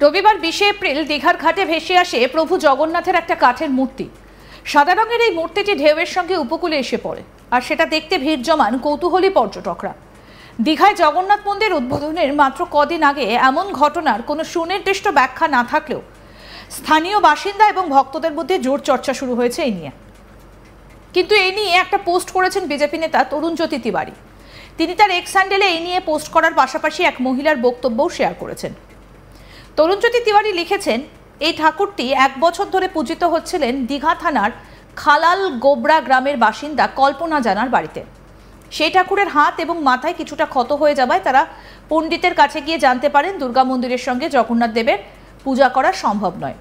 রবিবার 20 এপ্রিল দীঘার ঘাটে ভেসে আসে প্রভু জগন্নাথের একটা কাঠের মূর্তি। সাদা রঙের এই মূর্তিটি ঢেউয়ের সঙ্গে উপকূলে এসে পড়ে, আর সেটা দেখতে ভিড় জমান কৌতূহলী পর্যটকরা। দীঘায় জগন্নাথ মন্দির উদ্বোধনের মাত্র কদিন আগে এমন ঘটনার কোনো সুনির্দিষ্ট ব্যাখ্যা না থাকলেও স্থানীয় বাসিন্দা এবং ভক্তদের মধ্যে জোর চর্চা শুরু হয়েছে এই নিয়ে। কিন্তু এই নিয়ে একটা পোস্ট করেছেন বিজেপি নেতা তরুণজ্যোতি তিওয়ারি। তিনি তার এক্স হ্যান্ডেলে এই নিয়ে পোস্ট করার পাশাপাশি এক মহিলার বক্তব্যও শেয়ার করেছেন। তরুণজ্যোতি তিওয়ারি লিখেছেন, এই ঠাকুরটি 1 বছর ধরে পূজিত হচ্ছিলেন দীঘা থানার খালাল গোবরা গ্রামের বাসিন্দা কল্পনা জানার বাড়িতে। সেই ঠাকুরের হাত এবং মাথায় কিছুটা ক্ষত হয়ে যাওয়ায় তারা পণ্ডিতের কাছে গিয়ে জানতে পারেন দুর্গা মন্দিরের সঙ্গে জগন্নাথ দেবের পূজা করা সম্ভব নয়।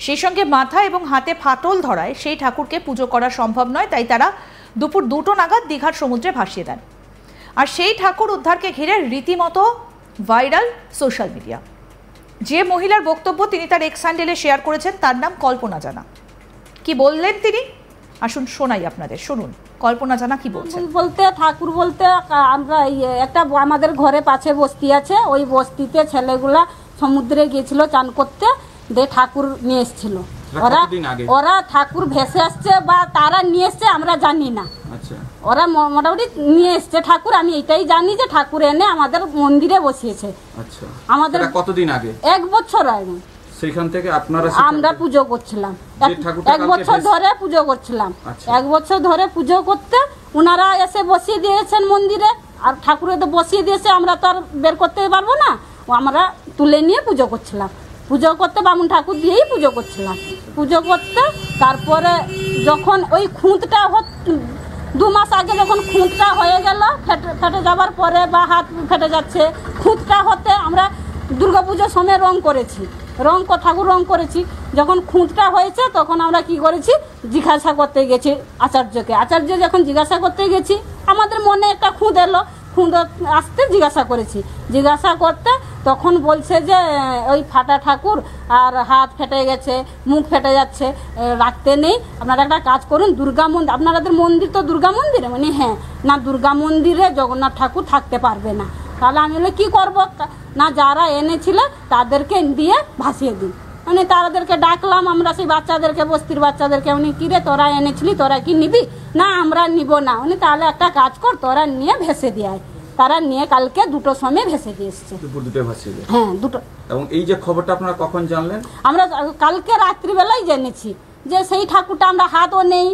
সেই সঙ্গে মাথা এবং হাতে ফাটল ধরায় সেই ঠাকুরকে পুজো করা সম্ভব নয়, তাই তারা দুপুর 2টো নাগাদ দীঘার সমুদ্রে ভাসিয়ে দেন। আর সেই ঠাকুর উদ্ধারকে ঘিরে রীতিমতো ভাইরাল সোশ্যাল মিডিয়া। যে মহিলার বক্তব্য তিনি তার এক্স হ্যান্ডেলে শেয়ার করেছেন তার নাম কল্পনা জানা। কি বললেন তিনি, আসুন শোনাই আপনাদের, শুনুন কল্পনা জানা কি বলছেন। বলতে ঠাকুর বলতে আমরা একটা আমাদের ঘরে পাশে বস্তি আছে, ওই বস্তিতে ছেলেগুলা সমুদ্রে গিয়েছিল চান করতে, দিয়ে ঠাকুর নিয়ে এসেছিল। ওরা ঠাকুর ভেসে আসছে বা তারা নিয়ে এসছে আমরা জানি না, ওরা মোটামুটি নিয়ে এসছে ঠাকুর। আমি এটাই জানি যে ঠাকুর এনে আমাদের মন্দিরে বসিয়েছে। আমাদের কতদিন আগে? 1 বছর আগে। সেখান থেকে আপনারা আমরা পুজো করছিলাম, 1 বছর ধরে পুজো করছিলাম। 1 বছর ধরে পুজো করতে ওনারা এসে বসিয়ে দিয়েছেন মন্দিরে, আর ঠাকুরে তো বসিয়ে দিয়েছে, আমরা তো আর বের করতে পারবো না। আমরা তুলে নিয়ে পুজো করছিলাম, পুজো করতে বামুন ঠাকুর দিয়েই পুজো করছিলাম। পুজো করতে তারপরে যখন ওই খুঁতটা 2 মাস আগে যখন খুঁতটা হয়ে গেল, ফেটে যাবার পরে বা হাত ফেটে যাচ্ছে, খুঁতটা হতে আমরা দুর্গাপুজোর সময় রং করেছি, ঠাকুর রং করেছি। যখন খুঁতটা হয়েছে তখন আমরা কি করেছি, জিজ্ঞাসা করতে গেছি আচার্যকে। আচার্য যখন জিজ্ঞাসা করতে গেছি, আমাদের মনে একটা খুঁত এলো, খুঁত আসতে জিজ্ঞাসা করেছি। জিজ্ঞাসা করতে তখন বলছে যে ওই ফাটা ঠাকুর আর হাত ফেটে গেছে, মুখ ফেটে যাচ্ছে, রাখতে নেই। আপনারা একটা কাজ করুন, দুর্গা মন্দির, আপনাদের মন্দির তো দুর্গা মন্দিরে, মানে হ্যাঁ, না দুর্গা মন্দিরে জগন্নাথ ঠাকুর থাকতে পারবে না। তাহলে আমি বলে কী করবো, না যারা এনেছিল তাদেরকে দিয়ে ভাসিয়ে দিই। মানে তাদেরকে ডাকলাম আমরা, সেই বাচ্চাদেরকে, বস্তির বাচ্চাদেরকে, উনি কিরে তোরা এনেছিলি, তোরা কি নিবি? না আমরা নিব না। উনি তাহলে একটা কাজ কর, তোরা নিয়ে ভেসে দিয়ে। তারা নিয়ে কালকে 2টোর সময় ভেসে দিয়ে এসছে। হ্যাঁ 2টো। এবং এই যে খবরটা আপনারা কখন জানলেন? আমরা কালকে রাত্রিবেলায় জেনেছি যে সেই ঠাকুরটা আমরা হাতও নেই,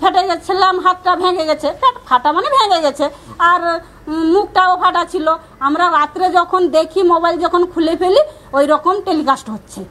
ফেটে গেছিলাম, হাতটা ভেঙে গেছে, ফাটা মানে ভেঙে গেছে, আর মুখটাও ফাটা ছিল। আমরা রাত্রে যখন দেখি, মোবাইল যখন খুলে ফেলি, ওই রকম টেলিকাস্ট হচ্ছে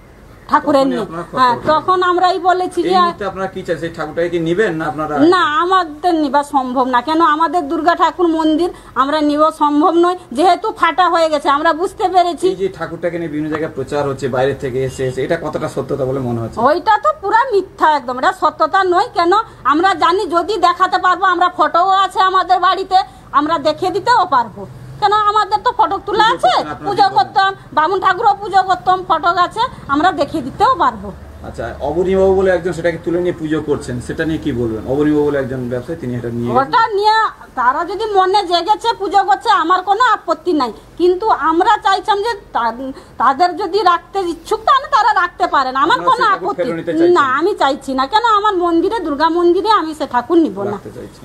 ঠাকুরের নিয়ে। হ্যাঁ, তখন আমরাই বলেছি যে আপনারা কি চাই, সেই ঠাকুরটাকে কি নেবেন না আপনারা? না, আমাদের নিবা সম্ভব না। কেন, আমাদের দুর্গা ঠাকুর মন্দির আমরা নিব সম্ভব নয়, যেহেতু ফাটা হয়ে গেছে। আমরা বুঝতে পেরেছি যে ঠাকুরটাকে নিয়ে বিভিন্ন জায়গায় প্রচার হচ্ছে, বাইরে থেকে এসে, এটা কতটা সত্যতা বলে মনে হচ্ছে? ওইটা তো পুরো মিথ্যা একদম, এটা সত্যতা নয়। কেন, আমরা জানি যদি দেখাতে পারবো, আমরা ফটোও আছে আমাদের বাড়িতে, আমরা দেখিয়ে দিতেও পারবো। কেন, আমাদের তো ফটো তুলে আছে, পুজো করতাম, বামুন ঠাকুরও পুজো করতাম, ফটো আছে, আমরা দেখিয়ে দিতেও পারবো। আচ্ছা, অবনীবাবু বলে একজন সেটাকে তুলে নিয়ে পুজো করছেন, সেটা নিয়ে কি বলবেন? অবনীবাবু বলে একজন ব্যবসায়ী, তিনি এটা নিয়ে, ওটা নিয়ে তারা যদি মনে জেগেছে পুজো করছে, আমার কোনো আপত্তি নাই। কিন্তু আমরা চাইছিলাম যে তাদের যদি রাখতে ইচ্ছুক, তাহলে তারা রাখতে পারেন, আমার কোনো আপত্তি না। আমি চাইছি না, কেন আমার মন্দিরে, দুর্গা মন্দিরে আমি সে ঠাকুর নিব না,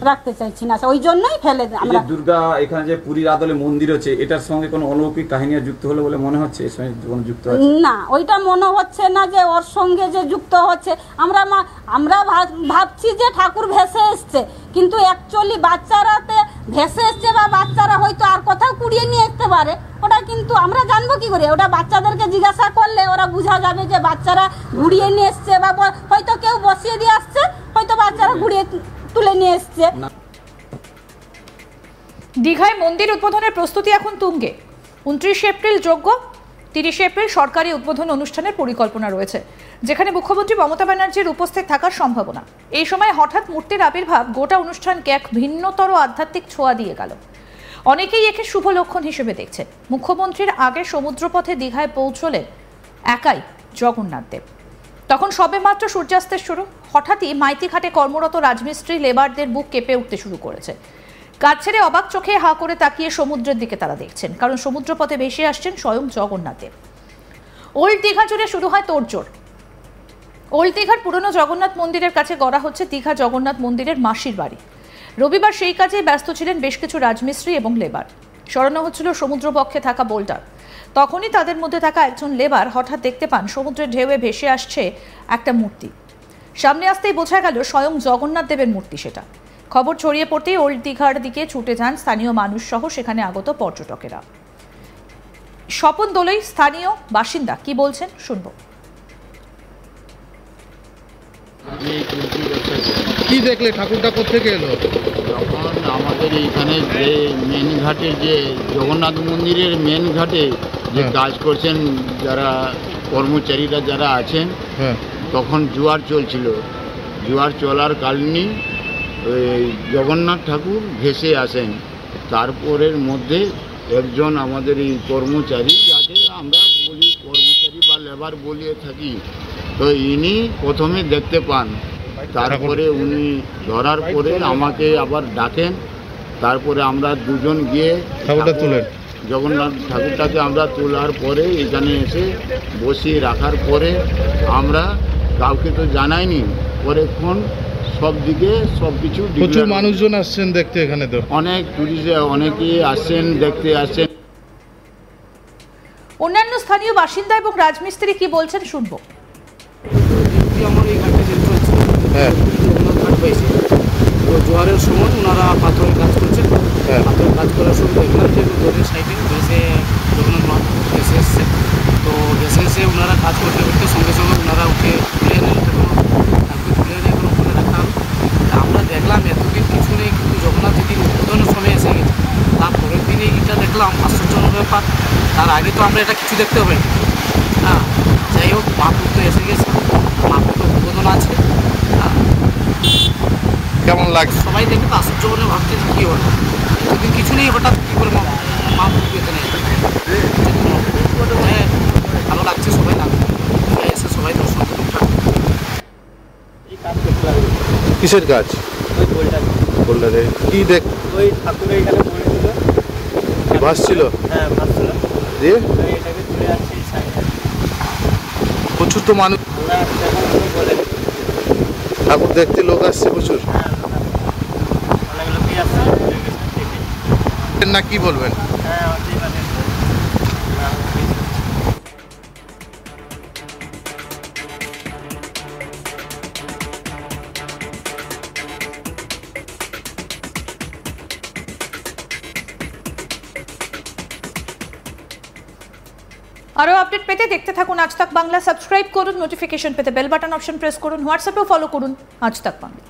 রাখতে চাইছি না, ওই জন্যই ফেলে দেয়। আমরা দুর্গা এখানে যে পুরীর আদলে মন্দির আছে, এটার সঙ্গে কোনো অলৌকিক কাহিনী যুক্ত হলো বলে মনে হচ্ছে? এর সঙ্গে কোনো যুক্ত আছে না, ওইটা মনে হচ্ছে না যে ওর সঙ্গে যে যুক্ত হচ্ছে। আমরা ভাবছি যে ঠাকুর ভেসে এসছে, কিন্তু অ্যাকচুয়ালি বাচ্চারাতে ভেসে এসছে, বা বাচ্চারা হয়তো আর কোথাও কুড়িয়ে নিয়ে আসতে পারে। ওটা কিন্তু আমরা জানবো কি করে? ওটা বাচ্চাদেরকে জিজ্ঞাসা করলে ওরা বোঝা যাবে যে বাচ্চারা ঘুরিয়ে নিয়ে এসছে, বা হয়তো কেউ বসিয়ে দিয়ে আসছে, হয়তো বাচ্চারা ঘুরিয়ে তুলে নিয়ে এসছে। দীঘায় মন্দির উদ্বোধনের প্রস্তুতি এখন তুঙ্গে। 29 এপ্রিল যোগ্য, 30 এপ্রিল সরকারি উদ্বোধন অনুষ্ঠানের পরিকল্পনা রয়েছে, যেখানে মুখ্যমন্ত্রী মমতা ব্যানার্জির উপস্থিত থাকার সম্ভাবনা। এই সময় হঠাৎ মূর্তির আবির্ভাব গোটা অনুষ্ঠানকে এক ভিন্নতর আধ্যাত্মিক ছোঁয়া দিয়ে গেল। অনেকেই একে শুভ লক্ষণ হিসেবে দেখছে। মুখ্যমন্ত্রীর আগে সমুদ্রপথে দীঘায় পৌঁছলেন একাই জগন্নাথ দেব। তখন সবে মাত্র সূর্যাস্তের শুরু। হঠাৎই মাইতিঘাটে কর্মরত রাজমিস্ত্রি লেবারদের বুক কেঁপে উঠতে শুরু করেছে। কাজ ছেড়ে অবাক চোখে হাঁ করে তাকিয়ে সমুদ্রের দিকে তারা দেখছেন, কারণ সমুদ্রপথে ভেসে আসছেন স্বয়ং জগন্নাথ দেব। ওল্ড দীঘা জুড়ে শুরু হয় তোড়জোড়। ওল্ড দীঘার পুরনো জগন্নাথ মন্দিরের কাছে গড়া হচ্ছে দীঘা জগন্নাথ মন্দিরের মাসির বাড়ি। রবিবার সেই কাজে ব্যস্ত ছিলেন বেশ কিছু রাজমিস্ত্রি এবং লেবার। সরানো হচ্ছিল সমুদ্রপক্ষে থাকা বোল্ডার। তখনই তাদের মধ্যে থাকা একজন লেবার হঠাৎ দেখতে পান সমুদ্রের ঢেউয়ে ভেসে আসছে একটা মূর্তি। সামনে আসতেই বোঝা গেল স্বয়ং জগন্নাথ দেবের মূর্তি সেটা। খবর ছড়িয়ে পড়তেই ওল্ড দীঘার দিকে ছুটে যান স্থানীয় মানুষ সহ সেখানে আগত পর্যটকেরা। স্বপন দোলই স্থানীয় বাসিন্দা কি বলছেন শুনবো। কি দেখলে ঠাকুরটা কোথেকে এলো? যখন আমাদের এইখানে যে মেন ঘাটে, যে জগন্নাথ মন্দিরের মেন ঘাটে যে কাজ করছেন যারা কর্মচারীরা যারা আছেন, তখন জোয়ার চলছিল। জোয়ার চলার কারণে জগন্নাথ ঠাকুর ভেসে আসেন। তারপরের মধ্যে একজন আমাদের এই কর্মচারী, যাতে আমরা বলি কর্মচারী বা লেবার বলিয়ে থাকি, তো ইনি প্রথমে দেখতে পান। তারপরে উনি ধরার পরে আমাকে আবার ডাকেন। তারপরে আমরা দুজন গিয়ে ঠাকুরটা তুলেন। জগন্নাথ ঠাকুরটাকে আমরা তোলার পরে এখানে এসে বসিয়ে রাখার পরে আমরা কাউকে তো জানাইনি। পরেক্ষণ সব দিকে সব কিছু প্রচুর মানুষজন আসছেন দেখতে, এখানে তো অনেক টুরিস্ট অনেকেই আসছেন, দেখতে আসছেন। অন্যান্য স্থানীয় বাসিন্দা এবং রাজমিস্ত্রি কি বলছেন শুনবো। আমার এই ঘাটে যে চলছে, ঘাট হয়েছে, তো জোয়ারের সময় ওনারা পাথরের কাজ করছেন। পাথরের কাজ করার সময় দেখলাম যে নদীর সাইডে ভেসে জগন্নাথ মহাপ্রভু ভেসে এসছে। তো ভেসে এসে ওনারা কাজ করতে করতে সঙ্গে সঙ্গে ওনারা উঠে তুলে এনে ঠাকুর তুলে এনে এখন ওখানে রাখা হলো। আমরা দেখলাম এতদিন কিছু নেই, কিন্তু জগন্নাথ যেদিন উদ্বোধনের সময় এসে গেছে, তারপরের দিনে এটা দেখলাম আশ্চর্যজনক ব্যাপার। তার আগে তো আমরা এটা কিছু দেখতে হবে। হ্যাঁ, যাই হোক, মহাপ্রভু তো এসে গেছে, মহাপ্রভু উদ্বোধন আছে। কেমন লাগছে? সবাই দেখে তো আশ্চর্য মনে ভাবছে যে কী হলো, এতদিন কিছু নেই, হঠাৎ কী করে মহাপ্রভু এখানে ভালো লাগছে। সবাই লাগছে এসে সবাই দর্শন করতে। কিসের কাজ? বোল্ডারে কি দেখ? ওই ঠাকুর এখানে পড়েছিল, ভাসছিল। হ্যাঁ ভাসছিল, দিয়ে এটাকে তুলে আসছে এই সাইডে। প্রচুর তো মানুষ, ওরা তেমন কোনো বলে ঠাকুর দেখতে লোক আসছে প্রচুর। অনেক লোকই আসছে, না কি বলবেন? হ্যাঁ আমাদের মানে আরও আপডেট পেতে দেখতে থাকুন আজ তাক বাংলা। সাবস্ক্রাইব করুন, নোটিফিকেশন পেতে বেল বাটন অপশন প্রেস করুন, হোয়াটসঅ্যাপেও ফলো করুন আজ তাক বাংলা।